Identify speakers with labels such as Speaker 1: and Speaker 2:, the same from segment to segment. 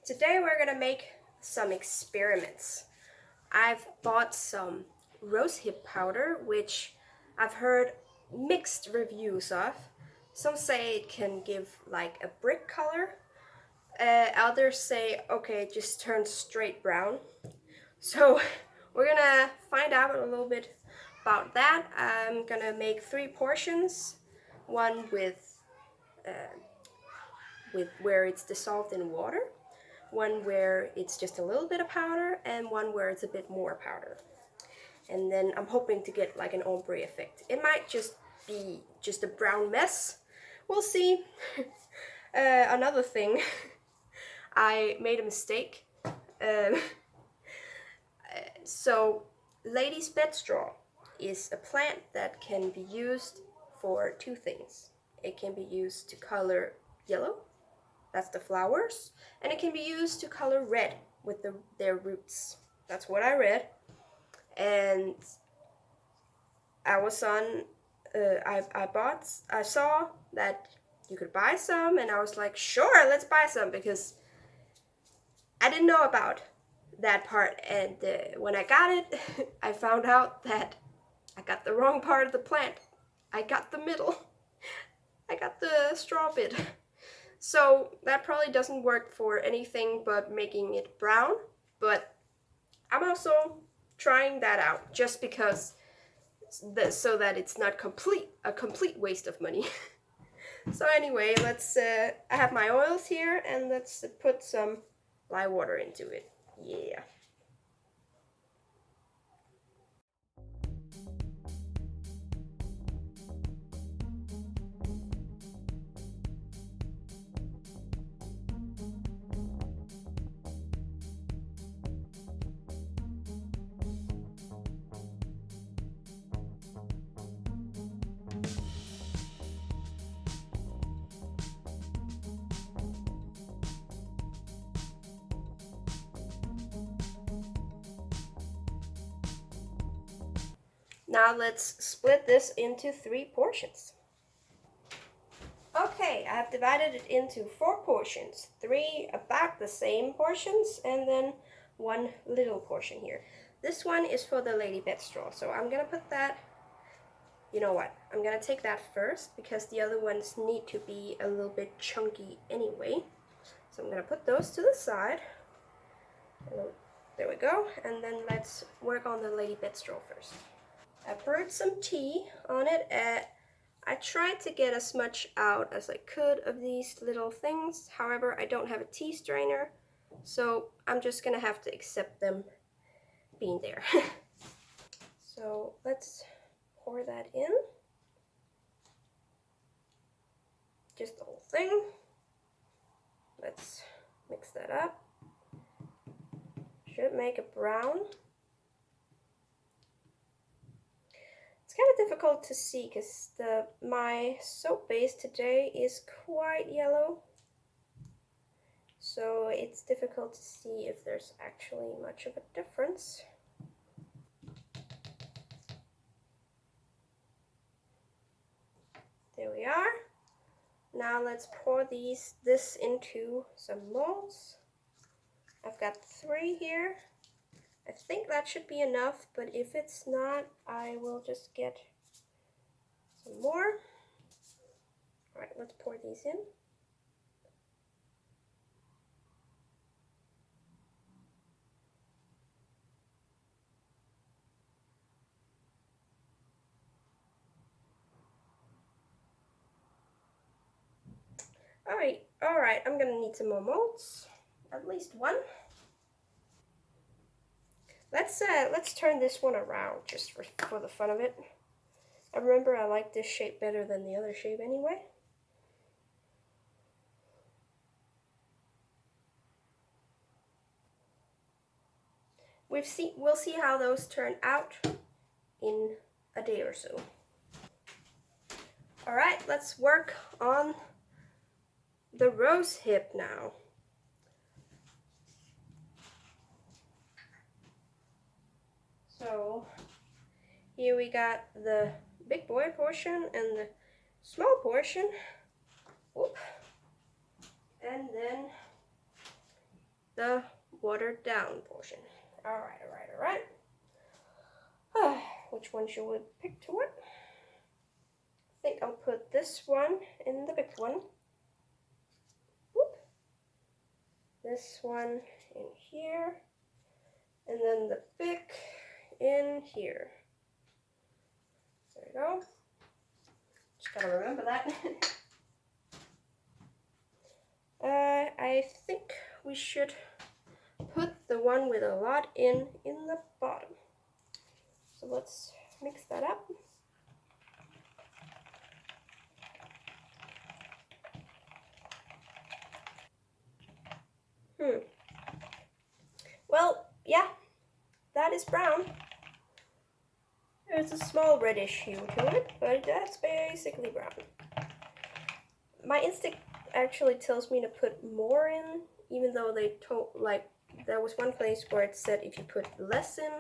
Speaker 1: Today we're gonna make some experiments. I've bought some Rosehip powder, which I've heard mixed reviews of. Some say it can give like a brick color. Others say, okay, just turn straight brown. So we're gonna find out a little bit about that. I'm gonna make 3 portions, one with where it's dissolved in water, one where it's just a little bit of powder, and one where it's a bit more powder. And then I'm hoping to get like an ombre effect. It might just be just a brown mess. We'll see. Another thing, I made a mistake. So lady's bed straw is a plant that can be used for 2 things. It can be used to color yellow, that's the flowers, and it can be used to color red with their roots. That's what I read. And I was on, I saw that you could buy some, and I was like, sure, let's buy some, because I didn't know about that part. And when I got it, I found out that I got the wrong part of the plant. I got the middle. I got the straw bit. So that probably doesn't work for anything but making it brown, but I'm also trying that out just because, so that it's not a complete waste of money. So anyway, let's, I have my oils here, and let's put some lye water into it. Yeah. Now let's split this into 3 portions. Okay, I've divided it into 4 portions. 3 about the same portions, and then 1 little portion here. This one is for the lady bed straw, so I'm gonna put that, you know what, I'm gonna take that first, because the other ones need to be a little bit chunky anyway. So I'm gonna put those to the side. There we go, and then let's work on the lady bed straw first. I poured some tea on it. I tried to get as much out as I could of these little things. However, I don't have a tea strainer, so I'm just gonna have to accept them being there. So let's pour that in. Just the whole thing. Let's mix that up. Should make a brown. It's kind of difficult to see because my soap base today is quite yellow, so it's difficult to see if there's actually much of a difference. There we are. Now let's pour this into some molds. I've got 3 here. I think that should be enough, but if it's not, I will just get some more. Alright, let's pour these in. Alright, I'm gonna need some more molds. At least 1. Let's turn this one around just for the fun of it. I remember I like this shape better than the other shape anyway. We'll see how those turn out in a day or so. Alright, let's work on the Rosehip now. So here we got the big boy portion and the small portion. Whoop. And then the watered down portion. Alright. Which one should we pick to what? I think I'll put this one in the big one. Whoop. This one in here. And then the big in here. There we go. Just gotta remember that. I think we should put the one with a lot in the bottom. So let's mix that up. Well, yeah, that is brown. There's a small reddish hue to it, but that's basically brown. My instinct actually tells me to put more in, even though they told, like, there was one place where it said if you put less in,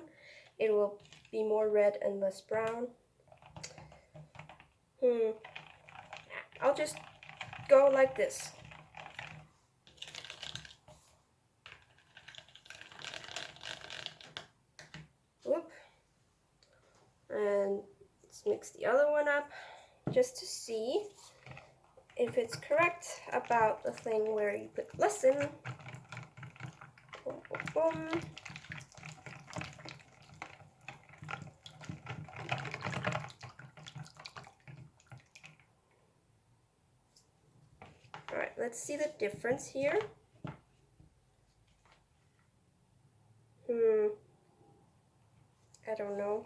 Speaker 1: it will be more red and less brown. I'll just go like this. Whoop. And let's mix the other one up just to see if it's correct about the thing where you put less in. Boom, boom, boom. Alright, let's see the difference here. I don't know.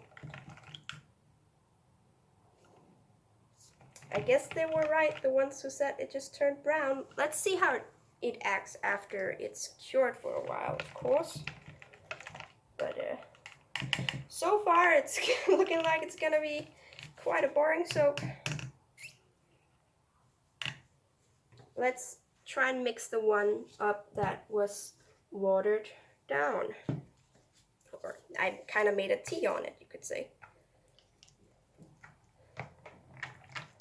Speaker 1: I guess they were right, the ones who said it just turned brown. Let's see how it acts after it's cured for a while, of course. But so far it's looking like it's gonna be quite a boring soap. Let's try and mix the one up that was watered down. Or I kind of made a tea on it, you could say.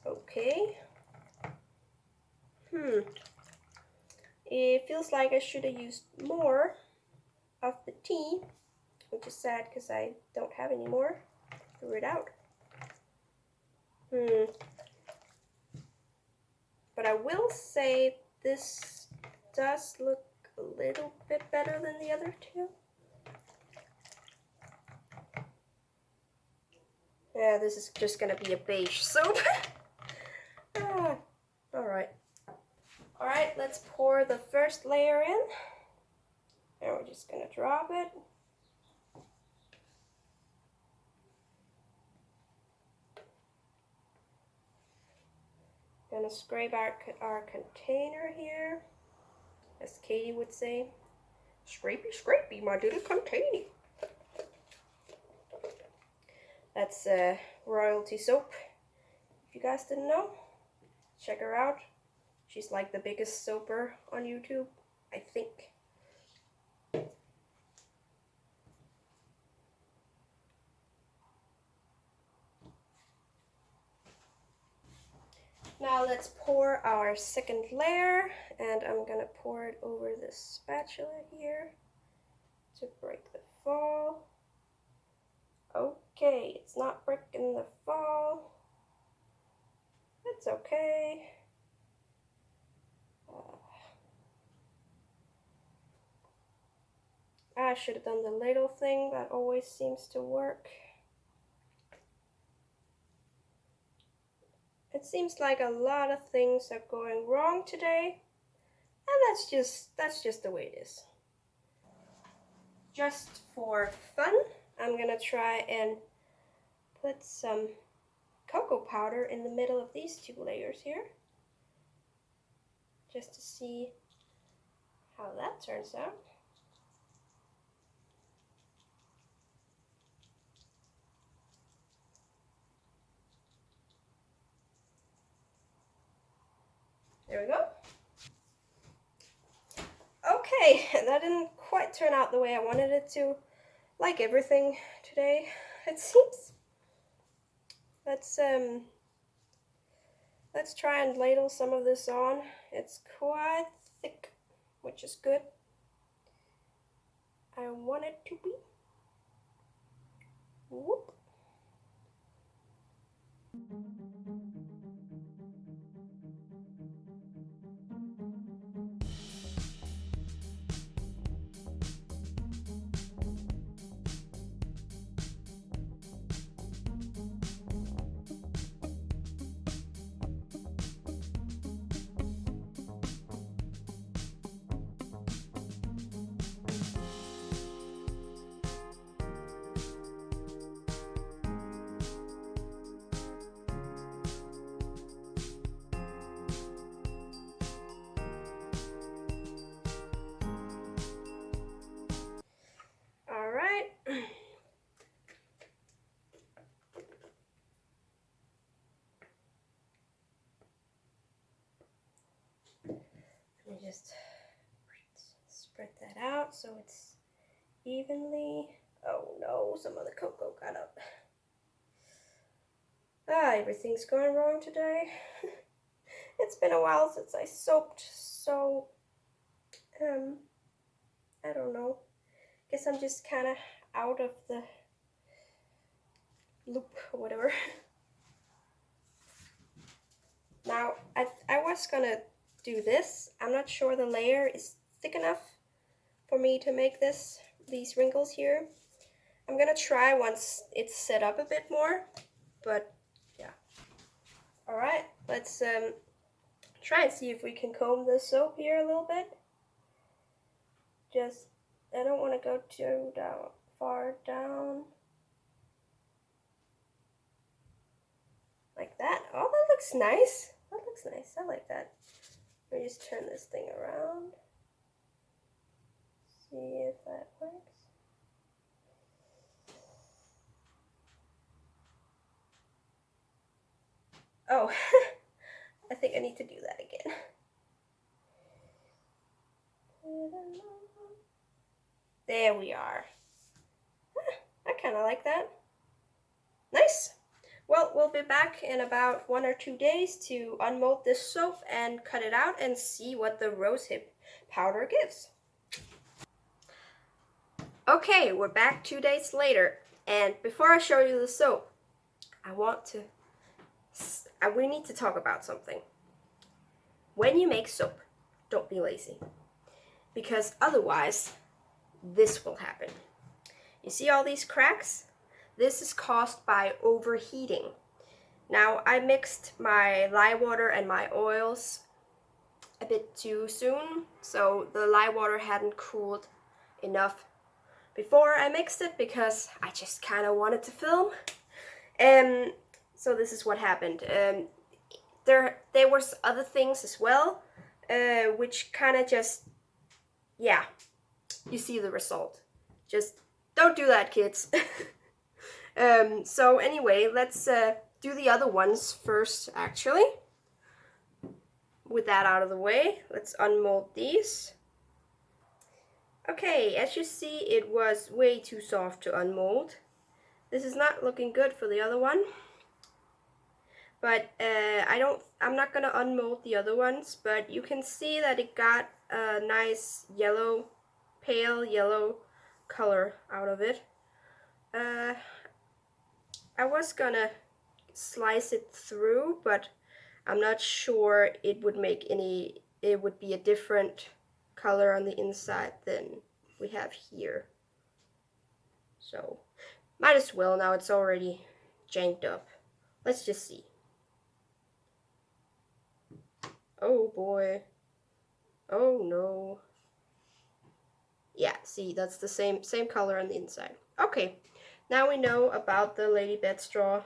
Speaker 1: Okay. It feels like I should have used more of the tea, which is sad because I don't have any more. Threw it out. But I will say this does look a little bit better than the other two. Yeah, this is just gonna be a beige soap. Alright, let's pour the first layer in. And we're just gonna drop it. Gonna scrape our container here, as Katie would say. Scrapey, scrapey, my little container. That's royalty soap. If you guys didn't know, check her out. She's like the biggest soaper on YouTube, I think. Now let's pour our second layer, and I'm gonna pour it over this spatula here to break the fall. Okay, it's not breaking the fall. It's okay. I should have done the ladle thing, that always seems to work. It seems like a lot of things are going wrong today, and that's just the way it is. Just for fun, I'm gonna try and put some cocoa powder in the middle of these two layers here, just to see how that turns out. There we go. Okay, that didn't quite turn out the way I wanted it to. Like everything today, it seems. Let's try and ladle some of this on. It's quite thick, which is good. I want it to be. Whoop. All right. Let me just spread that out so it's evenly. Oh no, some of the cocoa got up. Ah, everything's going wrong today. It's been a while since I soaped, so I don't know. Guess I'm just kind of out of the loop or whatever. Now, I was gonna do this. I'm not sure the layer is thick enough for me to make these wrinkles here. I'm gonna try once it's set up a bit more, but yeah. All right, let's try and see if we can comb the soap here a little bit. Just, I don't want to go too far down. Like that. Oh, that looks nice. That looks nice. I like that. Let me just turn this thing around. See if that works. Oh, I think I need to do that again. There we are. I kind of like that. Nice. Well, we'll be back in about 1 or 2 days to unmold this soap and cut it out and see what the rosehip powder gives. Okay, we're back 2 days later, and before I show you the soap, we need to talk about something. When you make soap, don't be lazy, because otherwise this will happen. You see all these cracks? This is caused by overheating. Now, I mixed my lye water and my oils a bit too soon, so the lye water hadn't cooled enough before I mixed it because I just kind of wanted to film. So this is what happened. There was other things as well, which kind of just, yeah, you see the result. Just don't do that, kids. So anyway, let's do the other ones first, actually. With that out of the way, let's unmold these. Okay, as you see, it was way too soft to unmold. This is not looking good for the other one. But I'm not gonna unmold the other ones, but you can see that it got a nice yellow, pale yellow color out of it. I was gonna slice it through, but I'm not sure it would be a different color on the inside than we have here. So, might as well, now it's already janked up. Let's just see. Oh boy. Oh no. Yeah, see, that's the same color on the inside. Okay, now we know about the lady bed straw,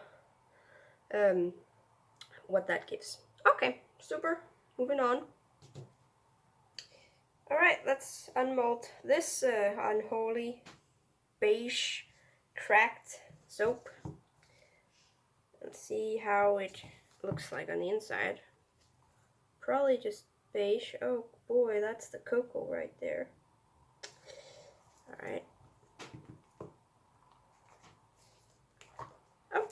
Speaker 1: what that gives. Okay, super. Moving on. All right, let's unmold this unholy beige cracked soap and see how it looks like on the inside. Probably just beige. Oh boy, that's the cocoa right there. All right. Oh,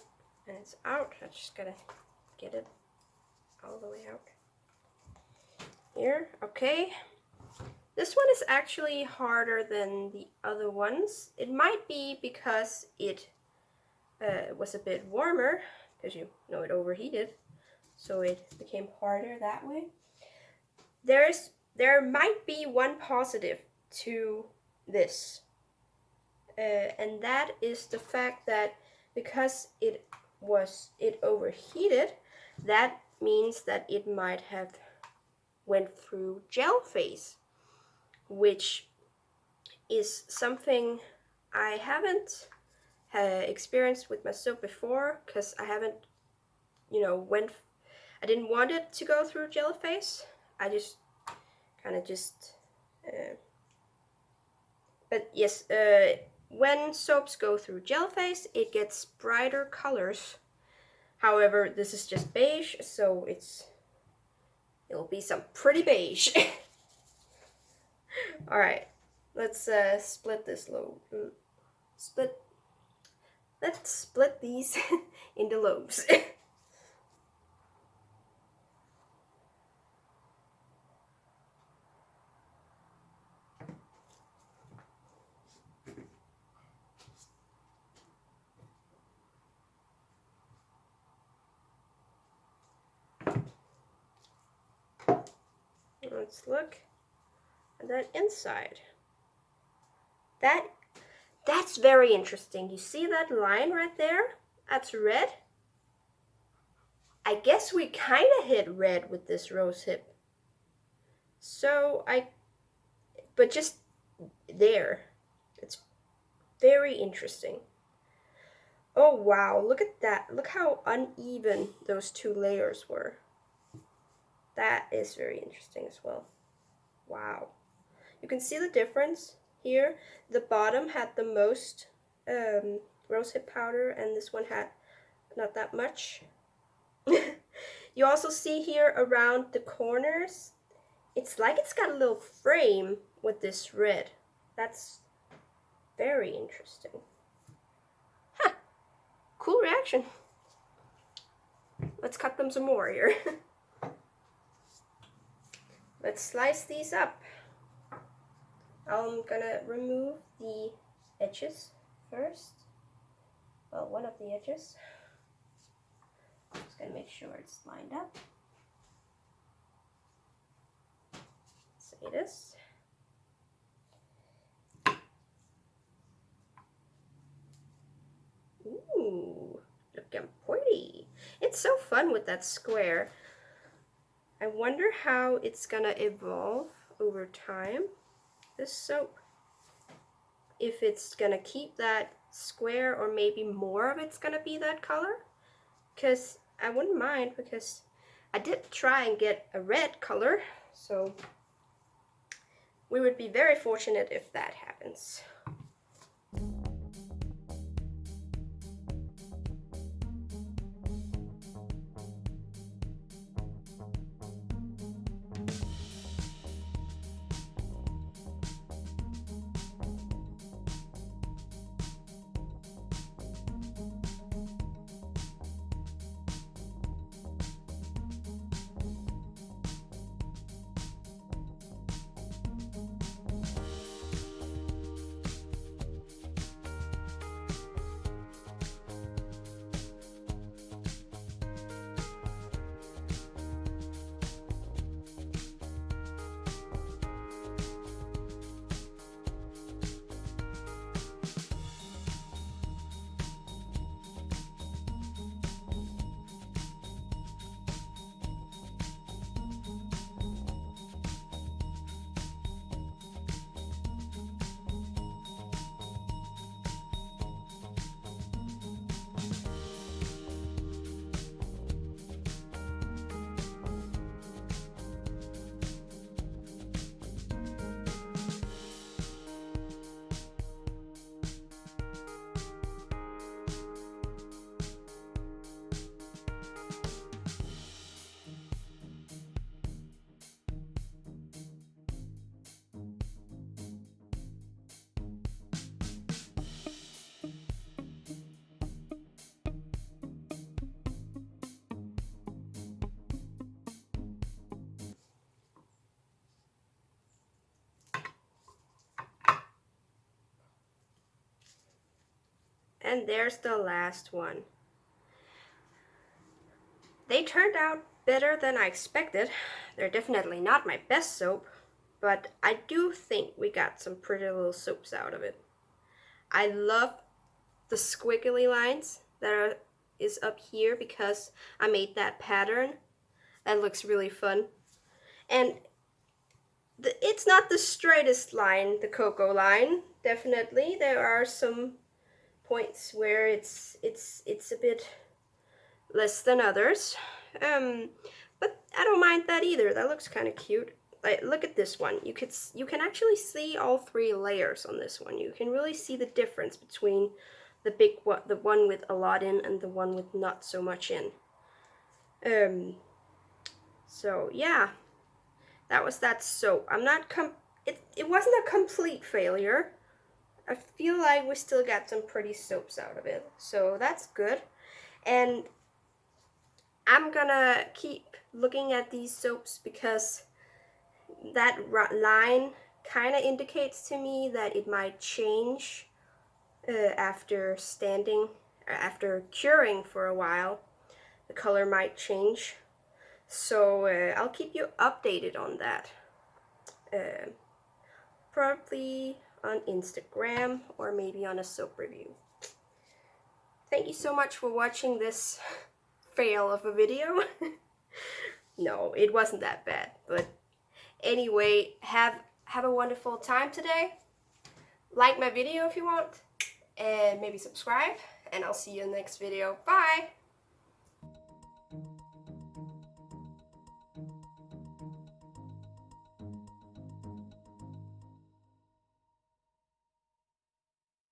Speaker 1: and it's out. I just gotta get it all the way out. Here, okay. This one is actually harder than the other ones. It might be because it was a bit warmer, because you know it overheated, so it became harder that way. There might be one positive to this, and that is the fact that because it overheated, that means that it might have went through gel phase, which is something I haven't experienced with my soap before, because I haven't, I didn't want it to go through gel phase. I just kind of but yes, when soaps go through gel phase, it gets brighter colors. However, this is just beige, so it'll be some pretty beige. All right, let's split this Let's split these into lobes. Let's look at that inside. That's very interesting. You see that line right there? That's red. I guess we kind of hit red with this Rosehip. But just there. It's very interesting. Oh wow, look at that. Look how uneven those two layers were. That is very interesting as well. Wow. You can see the difference here. The bottom had the most rosehip powder, and this one had not that much. You also see here around the corners, it's like it's got a little frame with this red. That's very interesting. Huh. Cool reaction. Let's cut them some more here. Let's slice these up. I'm gonna remove the edges first. Well, one of the edges. Just gonna make sure it's lined up. Say this. Ooh, looking pretty. It's so fun with that square. I wonder how it's gonna evolve over time, this soap. If it's gonna keep that square, or maybe more of it's gonna be that color. Because I wouldn't mind, because I did try and get a red color, so we would be very fortunate if that happens. And there's the last one. They turned out better than I expected. They're definitely not my best soap, but I do think we got some pretty little soaps out of it. I love the squiggly lines that is up here because I made that pattern. That looks really fun. And it's not the straightest line, the cocoa line. Definitely, there are some points where it's a bit less than others. But I don't mind that either. That looks kind of cute. Like, look at this one. You can actually see all 3 layers on this one. You can really see the difference between the one with a lot in and the one with not so much in. So yeah, that was that soap. It wasn't a complete failure. I feel like we still got some pretty soaps out of it, so that's good. And I'm gonna keep looking at these soaps because that line kind of indicates to me that it might change after curing for a while. The color might change, so I'll keep you updated on that, probably on Instagram or maybe on a soap review. Thank you so much for watching this fail of a video. No, it wasn't that bad, but anyway, have a wonderful time today. Like my video if you want, and maybe subscribe, and I'll see you in the next video. Bye!